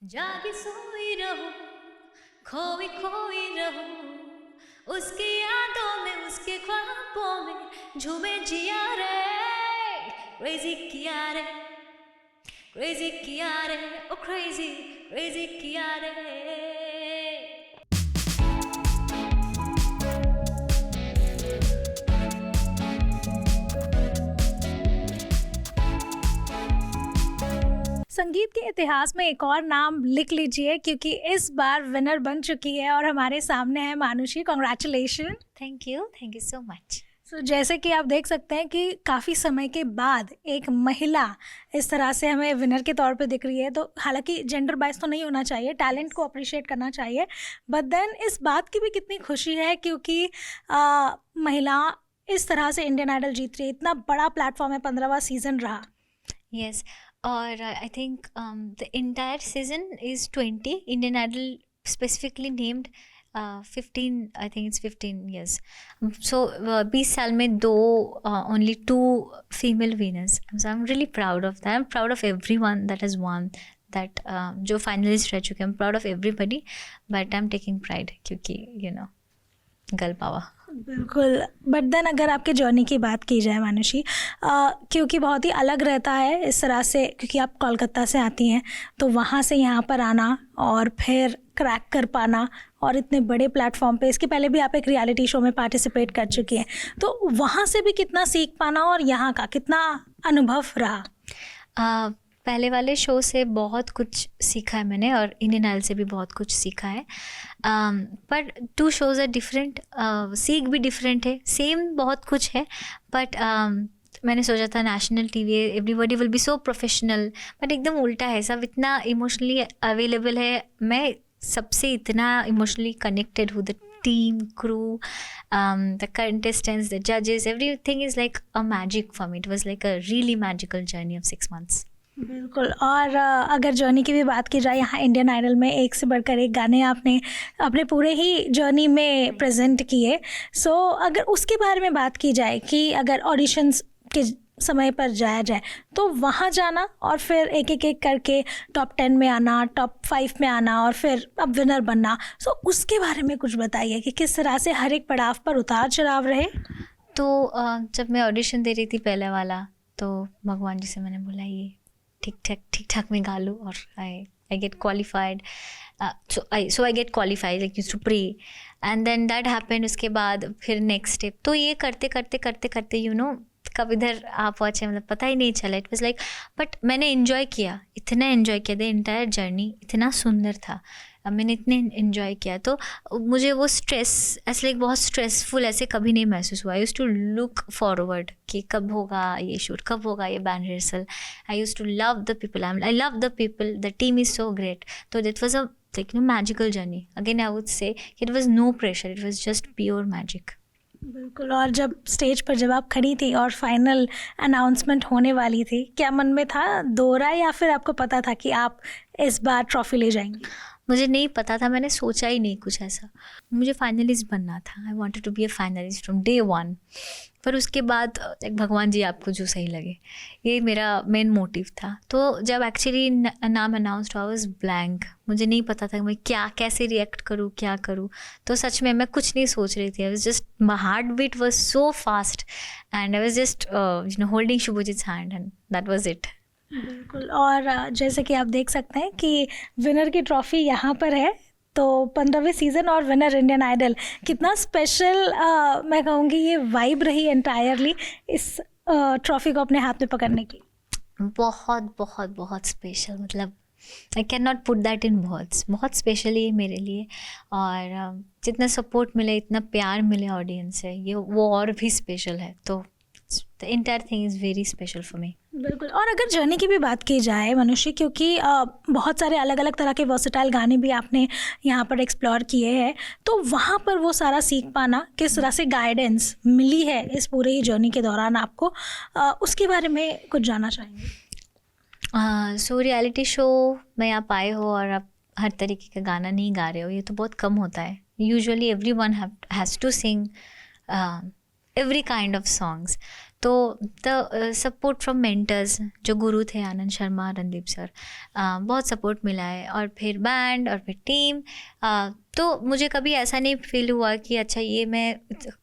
जागी सोई रहूं, खोई खोई रहूं, उसकी यादों में उसके ख्वाबों में झूमे जिया रे, क्रेजी किया रे, क्रेजी किया रे, ओ क्रेजी क्रेजी किया रे। संगीत के इतिहास में एक और नाम लिख लीजिए, क्योंकि इस बार विनर बन चुकी है और हमारे सामने है Manushi. Congratulation. Thank you so much. So जैसे कि आप देख सकते हैं कि काफ़ी समय के बाद एक महिला इस तरह से हमें विनर के तौर पे दिख रही है, तो हालांकि जेंडर बाइस तो नहीं होना चाहिए, टैलेंट को अप्रिशिएट करना चाहिए, बट देन इस बात की भी कितनी खुशी है क्योंकि महिला इस तरह से इंडियन आइडल जीत रही है। इतना बड़ा प्लेटफॉर्म है, 15वां सीजन रहा। यस, और I think the entire season is 20, Indian Idol specifically named 15, I think it's 15 years. So 20 साल में only 2 female winners. So I'm really proud of that. I'm proud of everyone that has won that, जो finalist रह चुके हैं. I'm proud of everybody, but I'm taking pride क्योंकि girl power. बिल्कुल, but then अगर आपके जर्नी की बात की जाए मानुषी, क्योंकि बहुत ही अलग रहता है इस तरह से, क्योंकि आप कोलकाता से आती हैं, तो वहाँ से यहाँ पर आना और फिर क्रैक कर पाना और इतने बड़े प्लेटफॉर्म पे, इसके पहले भी आप एक रियलिटी शो में पार्टिसिपेट कर चुकी हैं, तो वहाँ से भी कितना सीख पाना और यहाँ का कितना अनुभव रहा? पहले वाले शो से बहुत कुछ सीखा है मैंने, और इंडियन आइडल से भी बहुत कुछ सीखा है, पर 2 shows आर डिफरेंट, सीख भी डिफरेंट है, सेम बहुत कुछ है, बट मैंने सोचा था national TV everybody will be so professional, but एकदम उल्टा है, सब इतना इमोशनली अवेलेबल है, मैं सबसे इतना इमोशनली कनेक्टेड हूँ, the team, crew, the contestants, the judges, everything is like a magic for me. It was like a really magical journey of 6 months. बिल्कुल। और अगर जर्नी की भी बात की जाए, यहाँ इंडियन आइडल में एक से बढ़कर एक गाने आपने अपने पूरे ही जर्नी में प्रेजेंट किए। सो अगर उसके बारे में बात की जाए कि अगर ऑडिशंस के समय पर जाया जाए तो वहाँ जाना और फिर एक एक करके टॉप 10 में आना, टॉप 5 में आना और फिर अब विनर बनना, सो उसके बारे में कुछ बताइए कि किस तरह से हर एक पड़ाव पर उतार चढ़ाव रहे। तो जब मैं ऑडिशन दे रही थी पहले वाला, तो भगवान जी से मैंने बोला ये ठीक ठाक मैं गा लूँ और I get qualified, so I get qualified, like used to pray, and then that happened. उसके बाद फिर next step, तो ये करते कब इधर आ पहुँचे, मतलब पता ही नहीं चला। इट वाज लाइक, बट मैंने इन्जॉय किया, इतना इन्जॉय किया, द एंटायर जर्नी इतना सुंदर था, मैंने इतने इन्जॉय किया, तो मुझे वो स्ट्रेस ऐसे लाइक बहुत स्ट्रेसफुल ऐसे कभी नहीं महसूस हुआ। I used to look forward कि कब होगा ये शूट, कब होगा ये band rehearsal. I used to love the people, I love the people, the team is so great. तो that was a like magical journey. Again I would say it was no pressure, it was just pure magic. बिल्कुल। और जब stage पर जब आप खड़ी थी और फाइनल अनाउंसमेंट होने वाली थी, क्या मन में था दोहरा, या फिर आपको पता था कि आप इस बार ट्रॉफी ले जाएंगी? मुझे नहीं पता था, मैंने सोचा ही नहीं कुछ ऐसा। मुझे फाइनलिस्ट बनना था, I wanted to be a finalist from day 1, पर उसके बाद भगवान जी आपको जो सही लगे, ये मेरा मेन मोटिव था। तो जब एक्चुअली नाम अनाउंस्ड हुआ, वाज ब्लैंक, मुझे नहीं पता था मैं कैसे रिएक्ट करूँ, क्या करूँ। तो सच में मैं कुछ नहीं सोच रही थी, I was just, my heart beat was so fast and I was just holding Shubhajit's hand and that was it. बिल्कुल। और जैसे कि आप देख सकते हैं कि विनर की ट्रॉफ़ी यहाँ पर है, तो 15वें सीज़न और विनर इंडियन आइडल, कितना स्पेशल मैं कहूँगी ये वाइब रही एंटायरली इस ट्रॉफ़ी को अपने हाथ में पकड़ने की। बहुत बहुत बहुत स्पेशल, मतलब I can not put that in words. बहुत स्पेशल है मेरे लिए, और जितना सपोर्ट मिले, इतना प्यार मिले ऑडियंस से, ये वो और भी स्पेशल है। तो the entire thing is very special for me. बिल्कुल। और अगर जर्नी की भी बात की जाए मनुष्य, क्योंकि बहुत सारे अलग अलग तरह के वर्सेटाइल गाने भी आपने यहाँ पर एक्सप्लोर किए हैं, तो वहाँ पर वो सारा सीख पाना, किस तरह से गाइडेंस मिली है इस पूरे ही जर्नी के दौरान आपको, उसके बारे में कुछ जानना चाहेंगे? सो रियलिटी शो में आप आए हो और आप हर तरीके का गाना नहीं गा रहे हो, ये तो बहुत कम होता है। Usually everyone has to sing every kind of songs. तो द सपोर्ट फ्रॉम मेंटर्स जो गुरु थे आनंद शर्मा, रणदीप सर, बहुत सपोर्ट मिला है, और फिर बैंड और फिर टीम। तो मुझे कभी ऐसा नहीं फील हुआ कि अच्छा ये मैं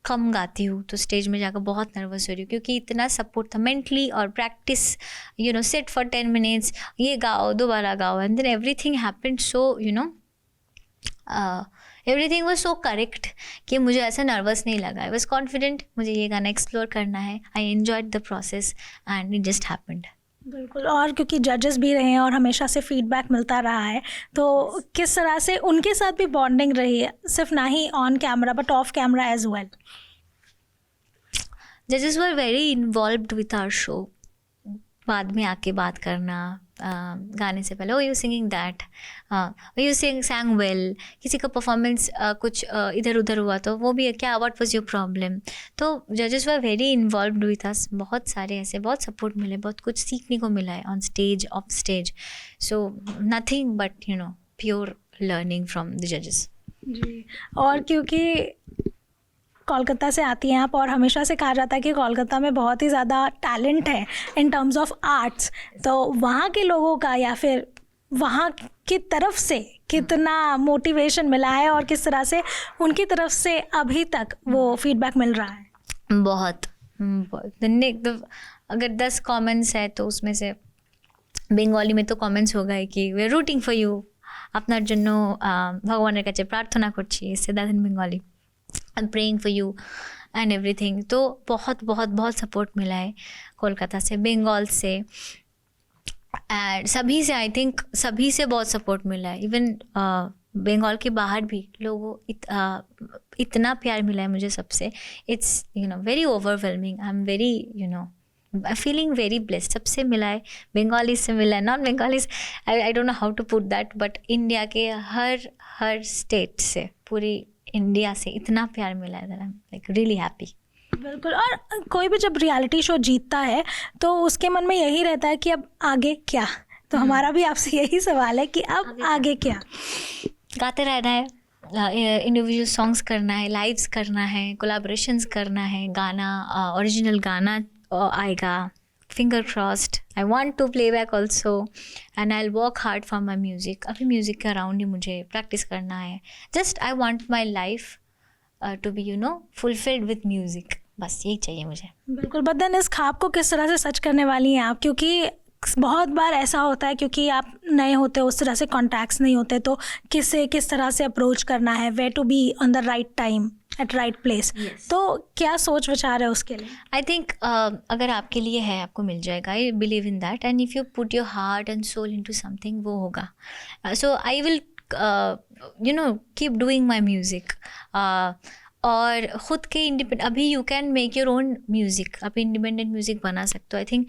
कम गाती हूँ तो स्टेज में जाकर बहुत नर्वस हो रही हूँ, क्योंकि इतना सपोर्ट था मेंटली, और practice, you know, sit for 10 minutes, ये गाओ, दोबारा गाओ, and then everything happened so, you know, everything was so correct कि मुझे ऐसा नर्वस नहीं लगा। आई वॉज कॉन्फिडेंट, मुझे ये गाना एक्सप्लोर करना है। I enjoyed the process and it just happened. बिल्कुल, और क्योंकि जजेस भी रहे हैं और हमेशा से फीडबैक मिलता रहा है, तो किस तरह से उनके साथ भी बॉन्डिंग रही है, सिर्फ ना ही on camera but off camera as well? जजेस were very involved with our show. बाद में आके बात करना, गाने से पहले, oh you singing that, you sang well, किसी का परफॉर्मेंस कुछ इधर उधर हुआ तो वो भी है क्या, व्हाट वाज योर प्रॉब्लम। तो जजेस were very involved with us. बहुत सारे ऐसे बहुत सपोर्ट मिले, बहुत कुछ सीखने को मिला है on stage, of stage. So nothing but, you know, pure learning from the जजेस। जी, और क्योंकि कोलकाता से आती हैं आप, और हमेशा से कहा जाता है कि कोलकाता में बहुत ही ज़्यादा टैलेंट है इन टर्म्स ऑफ आर्ट्स, तो वहाँ के लोगों का या फिर वहाँ की तरफ से कितना मोटिवेशन मिला है, और किस तरह से उनकी तरफ से अभी तक वो फीडबैक मिल रहा है? बहुत अगर 10 कमेंट्स है तो उसमें से बेंगली में तो कमेंट्स हो गए कि we are rooting for you, আপনার জন্য ভগবানের কাছে প্রার্থনা করছি, इससे that in Bengali, I am praying for you and everything. तो बहुत बहुत बहुत सपोर्ट मिला है कोलकाता से, बंगाल से, एंड सभी से। आई थिंक सभी से बहुत सपोर्ट मिला है। इवन बंगाल के बाहर भी लोगों इतना प्यार मिला है मुझे सबसे। It's, you know, very overwhelming. I am very, you know, feeling very blessed. सबसे मिला है, बंगाली से मिला है, non Bengalis, I don't know how to put that, but India के हर स्टेट से, पूरी इंडिया से इतना प्यार मिला है, लाइक रियली हैप्पी। बिल्कुल, और कोई भी जब रियलिटी शो जीतता है तो उसके मन में यही रहता है कि अब आगे क्या। तो हमारा भी आपसे यही सवाल है कि अब आगे क्या? गाते रहना है, इंडिविजुअल सॉन्ग्स करना है, लाइव्स करना है, कोलैबोरेशंस करना है, गाना, ओरिजिनल गाना आएगा, finger crossed. I want to play back also and I will work hard for my music. अभी म्यूज़िक के अराउंड ही मुझे प्रैक्टिस करना है। Just I want my life to be, you know, fulfilled with music, बस यही चाहिए मुझे। बिल्कुल, बट देन इस ख्वाब को किस तरह से सच करने वाली हैं आप? क्योंकि बहुत बार ऐसा होता है, क्योंकि आप नए होते हो, उस तरह से कॉन्टैक्ट्स नहीं होते, तो किस तरह से अप्रोच करना है, way to be on the right time at right place. तो क्या सोच विचार है उसके लिए? आई थिंक अगर आपके लिए है, आपको मिल जाएगा। I believe in that, and if you put your heart and soul into something, वो होगा। So I will, you know, keep doing my music. और ख़ुद के इंडिपेंडेंट, अभी you can make your own music, आप इंडिपेंडेंट म्यूज़िक बना सकते हो। I think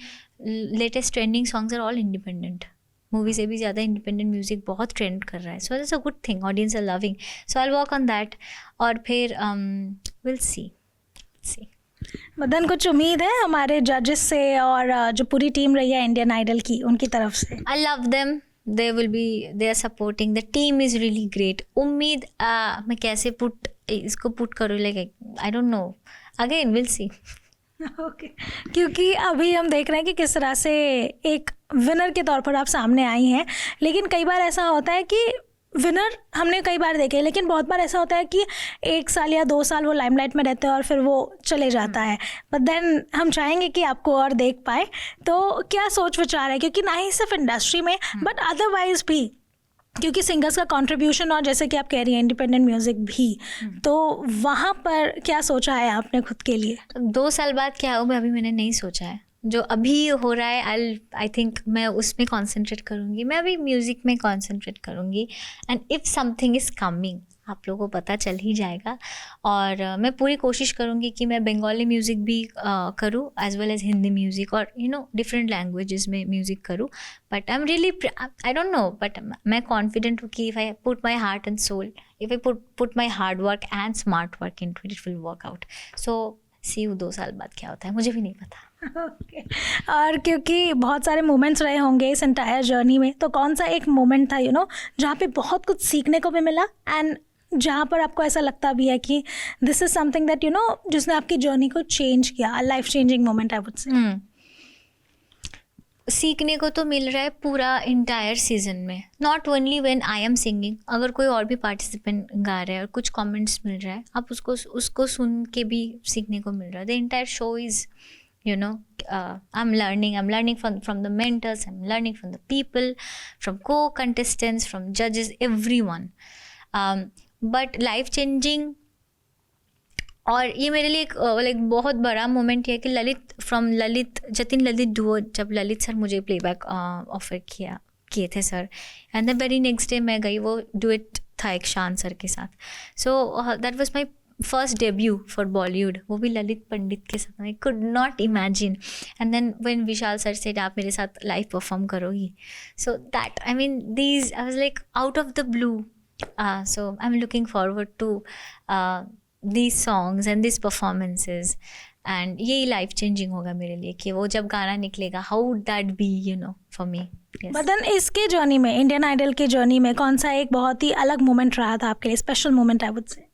latest trending songs are all independent. Movie से भी ज़्यादा इंडिपेंडेंट म्यूज़िक बहुत ट्रेंड कर रहा है। So that's a good thing, audience are loving, so I will work on that. और फिर विल सी। मदन, कुछ उम्मीद है हमारे जजेस से और जो पूरी टीम रही है इंडियन आइडल की, उनकी तरफ से? I love them, they are supporting, the team is really great. उम्मीद मैं कैसे इसको पुट करूँ, like I don't no, again will see. Okay, क्योंकि अभी हम देख रहे हैं कि किस तरह से एक विनर के तौर पर आप सामने आई हैं, लेकिन कई बार ऐसा होता है कि विनर हमने कई बार देखे, लेकिन बहुत बार ऐसा होता है कि 1 साल या 2 साल वो लाइमलाइट में रहते हैं और फिर वो चले जाता है। बट देन हम चाहेंगे कि आपको और देख पाए, तो क्या सोच विचार है? क्योंकि ना ही सिर्फ इंडस्ट्री में बट अदरवाइज भी, क्योंकि सिंगर्स का कंट्रीब्यूशन, और जैसे कि आप कह रही हैं इंडिपेंडेंट म्यूज़िक भी, तो वहाँ पर क्या सोचा है आपने खुद के लिए? 2 साल बाद क्या होगा अभी मैंने नहीं सोचा है। जो अभी हो रहा है, आई थिंक मैं उसमें कॉन्सेंट्रेट करूँगी, मैं अभी म्यूज़िक में कॉन्सेंट्रेट करूँगी। And if something is coming, आप लोगों को पता चल ही जाएगा। और मैं पूरी कोशिश करूँगी कि मैं बंगाली म्यूज़िक भी करूँ, as well as Hindi music, और यू नो, डिफरेंट लैंग्वेजेस में म्यूज़िक करूँ। But I am really, I don't know, but मैं कॉन्फिडेंट हूँ कि if I put my heart and soul, if I put my hard work and smart work in it will work out. So see you 2 साल बाद क्या होता है, मुझे भी नहीं पता। Okay. और क्योंकि बहुत सारे मोमेंट्स रहे होंगे इस एंटायर जर्नी में, तो कौन सा एक मोमेंट था, यू नो, जहाँ पे बहुत कुछ सीखने को भी मिला एंड जहाँ पर आपको ऐसा लगता भी है कि दिस इज समथिंग दैट जिसने आपकी जर्नी को चेंज किया, life changing moment I would से? सीखने को तो मिल रहा है पूरा इंटायर सीजन में, not only when I am singing. अगर कोई और भी पार्टिसिपेंट गा रहा है और कुछ कमेंट्स मिल रहा है, आप उसको सुन के भी सीखने को मिल रहा है। The entire show is I'm learning from the mentors, I'm learning from the people, from co-contestants, from judges, everyone. But life changing, और ये मेरे लिए एक बहुत बड़ा मोमेंट है कि जतिन ललित डुओ, जब ललित सर मुझे प्लेबैक ऑफर किए थे sir, and the very next day मैं गई, वो डुएट था एक शान सर के साथ। So that was my first debut for Bollywood, वो भी ललित पंडित के साथ। I could not imagine, and then when Vishal sir said आप मेरे साथ लाइव परफॉर्म करोगी, so that I mean these I was like out of the blue. So I am looking forward to these songs and these performances, and यही life changing होगा मेरे लिए कि वो जब गाना निकलेगा, how would that be for me. Yes. बदन, इसके जर्नी में, इंडियन आइडल के जर्नी में कौन सा एक बहुत ही अलग मोमेंट रहा था आपके लिए, स्पेशल मोमेंट आई वुड से?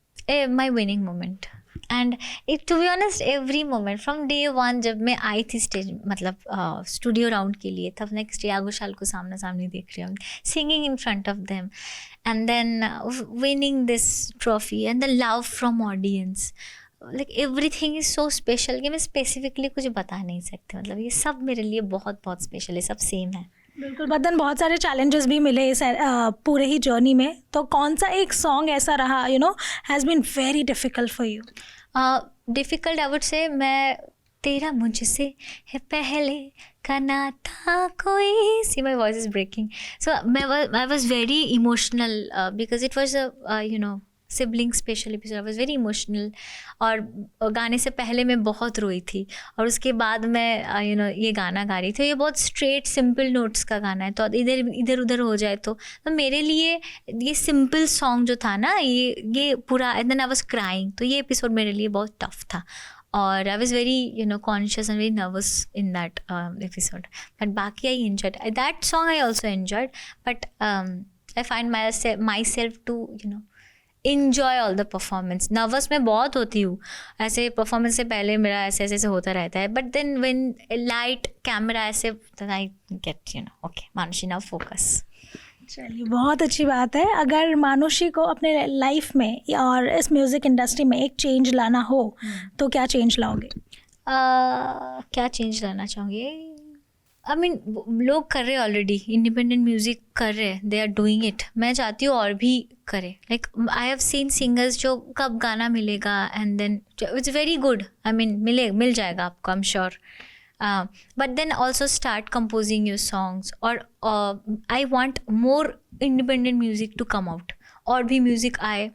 My winning moment, and to be honest every moment from day one, जब मैं आई थी स्टेज, मतलब स्टूडियो राउंड के लिए, तब नेक्स्ट डे आगोशाल को सामने सामने देख रही हूँ, singing in front of them, and then winning this trophy and the love from audience, like everything is so special कि मैं स्पेसिफिकली कुछ बता नहीं सकती। मतलब ये सब मेरे लिए बहुत बहुत स्पेशल है, सब सेम है। बिल्कुल बदन, बहुत सारे चैलेंजेस भी मिले इस पूरे ही जर्नी में, तो कौन सा एक सॉन्ग ऐसा रहा has been very difficult for you? Difficult I would say, मैं तेरा मुझसे है पहले का नाता कोई, see my voice is breaking, so I was very emotional because it was sibling special episode. I was very emotional, और गाने से पहले मैं बहुत रोई थी, और उसके बाद मैं ये गाना गा रही थी। ये बहुत स्ट्रेट सिंपल नोट्स का गाना है, तो इधर उधर हो जाए तो मेरे लिए ये सिंपल सॉन्ग जो था ना, ये पूरा, and then I was crying, तो ये एपिसोड मेरे लिए बहुत टफ था, और आई was very conscious and very nervous in that episode. But बाकी I enjoyed that song, I also enjoyed, but I find my self to enjoy all the performance. Nervous मैं बहुत होती हूँ ऐसे परफॉर्मेंस से पहले, मेरा ऐसे होता रहता है, but then when light camera ऐसे, I get okay Manushi now focus. चलिए, बहुत अच्छी बात है। अगर मानुषी को अपने लाइफ में और इस म्यूज़िक इंडस्ट्री में एक चेंज लाना हो तो क्या चेंज लाओगे? क्या चेंज लाना चाहोगे? आई मीन लोग कर रहे हैं ऑलरेडी, इंडिपेंडेंट म्यूज़िक कर रहे हैं, दे आर डूइंग इट। मैं चाहती हूँ और भी करें। Like I have seen singers जो कब गाना मिलेगा, and then it's very good, I mean मिल जाएगा आपको, I am sure, but then also start composing your songs, और I want more independent music to come out, और भी म्यूज़िक आए,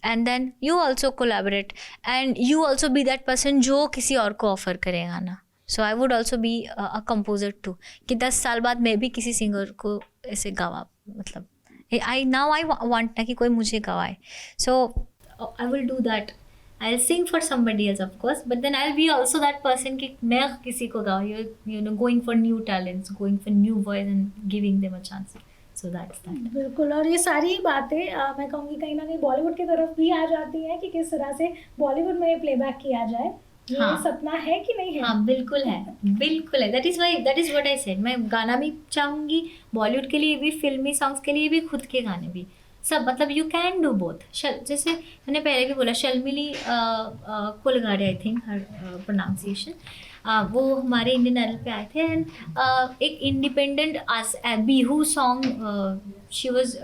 and then you also collaborate, and you also be that person जो किसी और को ऑफर करे गाना। So I would also be a composer to, कि 10 साल बाद मैं भी किसी सिंगर को ऐसे गवा, मतलब आई वांट ना कि कोई मुझे गवाए। So I will do that, I will sing for somebody else of course, but then I will be also that person कि मैं किसी को गवाऊँ, going for new talents, going for new voice and giving them a chance. So that's that. बिल्कुल, और ये सारी बातें मैं कहूँगी कहीं ना कहीं बॉलीवुड की तरफ भी आ जाती हैं कि किस तरह से बॉलीवुड में प्लेबैक किया जाए। ये सपना है कि नहीं है? हाँ बिल्कुल है, बिल्कुल है। That is what I said. मैं गाना भी चाहूँगी बॉलीवुड के लिए भी, फिल्मी सॉन्ग्स के लिए भी, खुद के गाने भी, सब, मतलब यू कैन डू बोथ। जैसे मैंने पहले भी बोला, शर्मिली कुलगाड़े, आई थिंक हर प्रोनाउंसिएशन, वो हमारे इंडियन आइडल पे आए थे, एंड एक independent Bihu song she was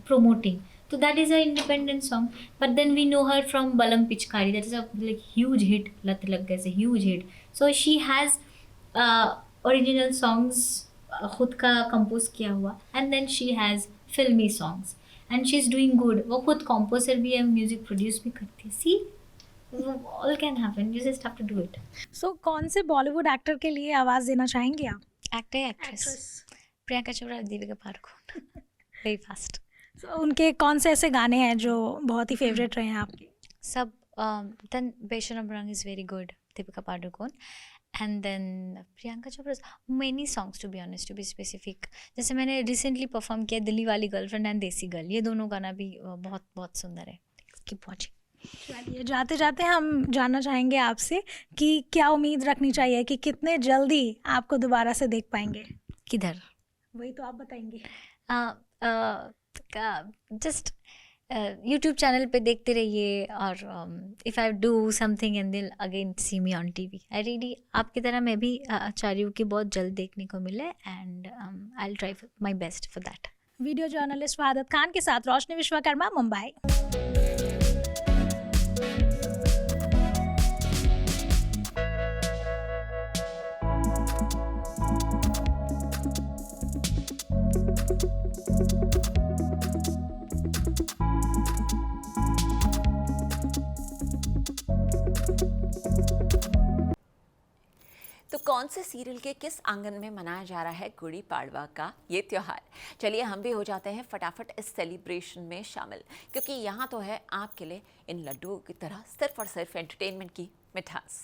promoting. So that is an independent song. But then we know her from Balam Pichkari. That is a like huge hit. Lat Lag Gaya is a huge hit. So she has original songs खुद का compose किया हुआ, and then she has filmy songs, and she's doing good. वो खुद composer भी है, music produce भी करती है. See, all can happen. You just have to do it. So कौन से बॉलीवुड एक्टर के लिए आवाज़ देना चाहेंगे आप? एक्टर या actress? Priyanka Chopra, Deepika Padukone. Very fast. So, उनके कौन से ऐसे गाने हैं जो बहुत ही फेवरेट रहे हैं आपके? सब, then Besharam Rang is very good, Deepika Padukone, and then Priyanka Chopra, many songs to be honest, to be specific. जैसे मैंने रिसेंटली परफॉर्म किया दिल्ली वाली गर्लफ्रेंड एंड देसी गर्ल, ये दोनों गाना भी बहुत बहुत सुंदर है। Keep watching. चलिए, जाते जाते हम जानना चाहेंगे आपसे कि क्या उम्मीद रखनी चाहिए कि कितने जल्दी आपको दोबारा से देख पाएंगे? किधर? वही तो आप बताएंगे। जस्ट यूट्यूब चैनल पे देखते रहिए, और if I do something and will again see me on TV, I really आपकी तरह मैं भी चाह रही हूँ कि बहुत जल्द देखने को मिले, and I will try my best for that. Video journalist Wahadat Khan के साथ रोशनी विश्वकर्मा, मुंबई। तो कौन से सीरियल के किस आंगन में मनाया जा रहा है गुड़ी पाड़वा का ये त्यौहार? चलिए हम भी हो जाते हैं फटाफट इस सेलिब्रेशन में शामिल, क्योंकि यहाँ तो है आपके लिए इन लड्डुओं की तरह सिर्फ और सिर्फ एंटरटेनमेंट की मिठास।